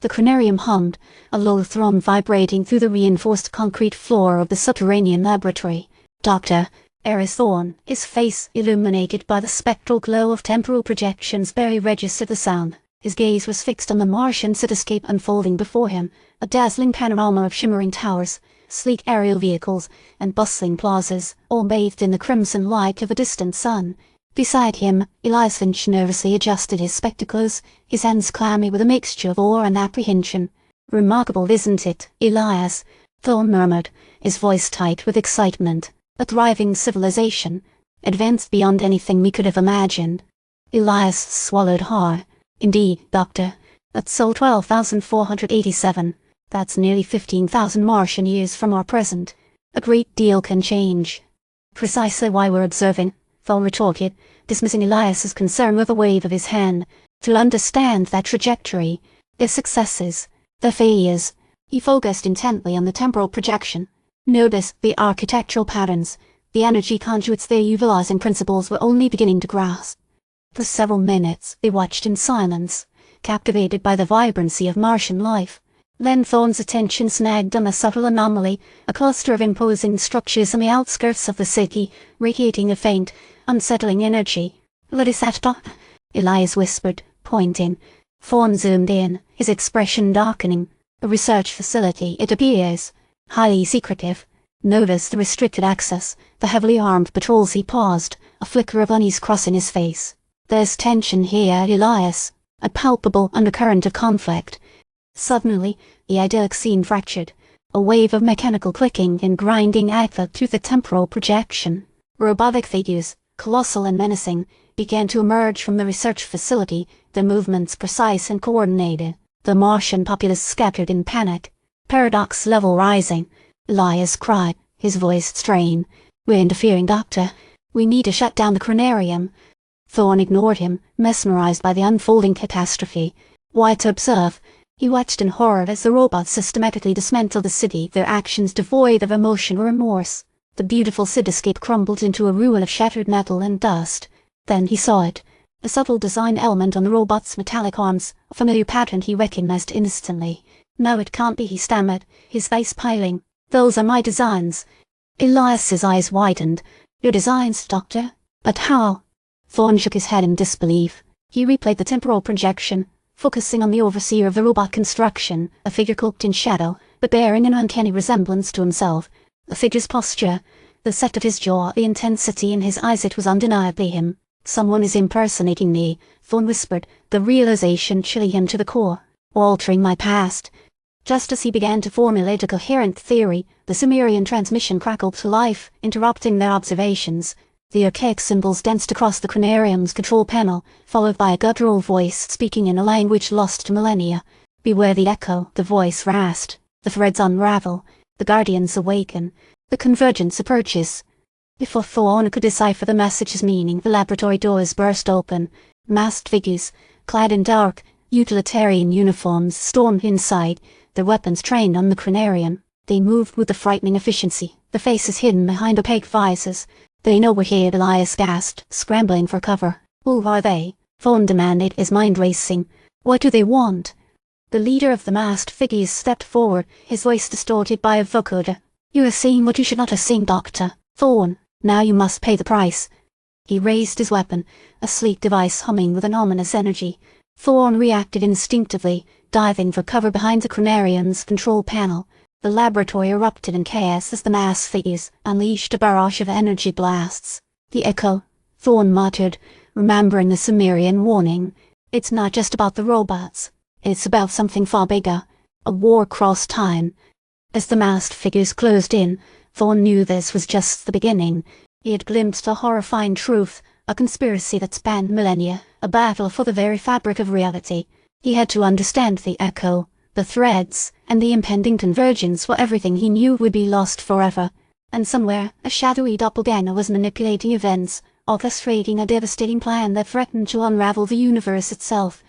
The Chronarium hummed, a low thrum vibrating through the reinforced concrete floor of the subterranean laboratory. Dr. Aris Thorne, his face illuminated by the spectral glow of temporal projections, barely registered the sound. His gaze was fixed on the Martian cityscape unfolding before him, a dazzling panorama of shimmering towers, sleek aerial vehicles, and bustling plazas, all bathed in the crimson light of a distant sun. Beside him, Elias Finch nervously adjusted his spectacles, his hands clammy with a mixture of awe and apprehension. "Remarkable, isn't it, Elias?" Thorne murmured, his voice tight with excitement. "A thriving civilization, advanced beyond anything we could have imagined." Elias swallowed hard. "Indeed, Doctor. That's Sol 12,487. That's nearly 15,000 Martian years from our present. A great deal can change." "Precisely why we're observing," Thorne retorted, dismissing Elias's concern with a wave of his hand. "To understand that trajectory, their successes, their failures." He focused intently on the temporal projection. "Notice the architectural patterns, the energy conduits their utilizing principles were only beginning to grasp." For several minutes they watched in silence, captivated by the vibrancy of Martian life. Then Thorne's attention snagged on a subtle anomaly, a cluster of imposing structures on the outskirts of the city, radiating a faint, unsettling energy. "What is that, Doctor?" Elias whispered, pointing. Thorne zoomed in, his expression darkening. "A research facility, it appears. Highly secretive. Notice the restricted access, the heavily armed patrols." He paused, a flicker of unease crossing his face. "There's tension here, Elias. A palpable undercurrent of conflict." Suddenly, the idyllic scene fractured. A wave of mechanical clicking and grinding echoed through the temporal projection. Robotic figures, colossal and menacing, began to emerge from the research facility, their movements precise and coordinated. The Martian populace scattered in panic. Paradox level rising. Elias cried, his voice strained. "We're interfering, Doctor. We need to shut down the Chronarium." Thorne ignored him, mesmerized by the unfolding catastrophe. Why to observe? He watched in horror as the robots systematically dismantled the city, their actions devoid of emotion or remorse. The beautiful cityscape crumbled into a ruin of shattered metal and dust. Then he saw it. A subtle design element on the robot's metallic arms, a familiar pattern he recognized instantly. "No, it can't be," he stammered, his face paling. "Those are my designs." Elias's eyes widened. "Your designs, Doctor? But how?" Thorne shook his head in disbelief. He replayed the temporal projection, focusing on the overseer of the robot construction, a figure cloaked in shadow, but bearing an uncanny resemblance to himself. The figure's posture, the set of his jaw, the intensity in his eyes, it was undeniably him. "Someone is impersonating me," Thorne whispered, the realization chilling him to the core. "Altering my past." Just as he began to formulate a coherent theory, the Sumerian transmission crackled to life, interrupting their observations. The archaic symbols danced across the Chronarium's control panel, followed by a guttural voice speaking in a language lost to millennia. "Beware the echo," the voice rasped. "The threads unravel. The guardians awaken. The Convergence approaches." Before Thorne could decipher the message's meaning, the laboratory doors burst open. Masked figures, clad in dark, utilitarian uniforms, stormed inside, their weapons trained on the Chronarium. They moved with a frightening efficiency, the faces hidden behind opaque visors. "They know we're here," Elias gasped, scrambling for cover. "Who are they?" Thorne demanded, his mind racing. "What do they want?" The leader of the masked figures stepped forward, his voice distorted by a vocoder. "You are seeing what you should not have seen, Doctor. Thorne, now you must pay the price." He raised his weapon, a sleek device humming with an ominous energy. Thorne reacted instinctively, diving for cover behind the Chronarium's control panel. The laboratory erupted in chaos as the masked figures unleashed a barrage of energy blasts. "The echo," Thorne muttered, remembering the Sumerian warning. "It's not just about the robots. It's about something far bigger. A war across time." As the masked figures closed in, Thorne knew this was just the beginning. He had glimpsed a horrifying truth, a conspiracy that spanned millennia, a battle for the very fabric of reality. He had to understand the echo, the threads, and the impending convergence, or everything he knew would be lost forever. And somewhere, a shadowy doppelganger was manipulating events, orchestrating a devastating plan that threatened to unravel the universe itself.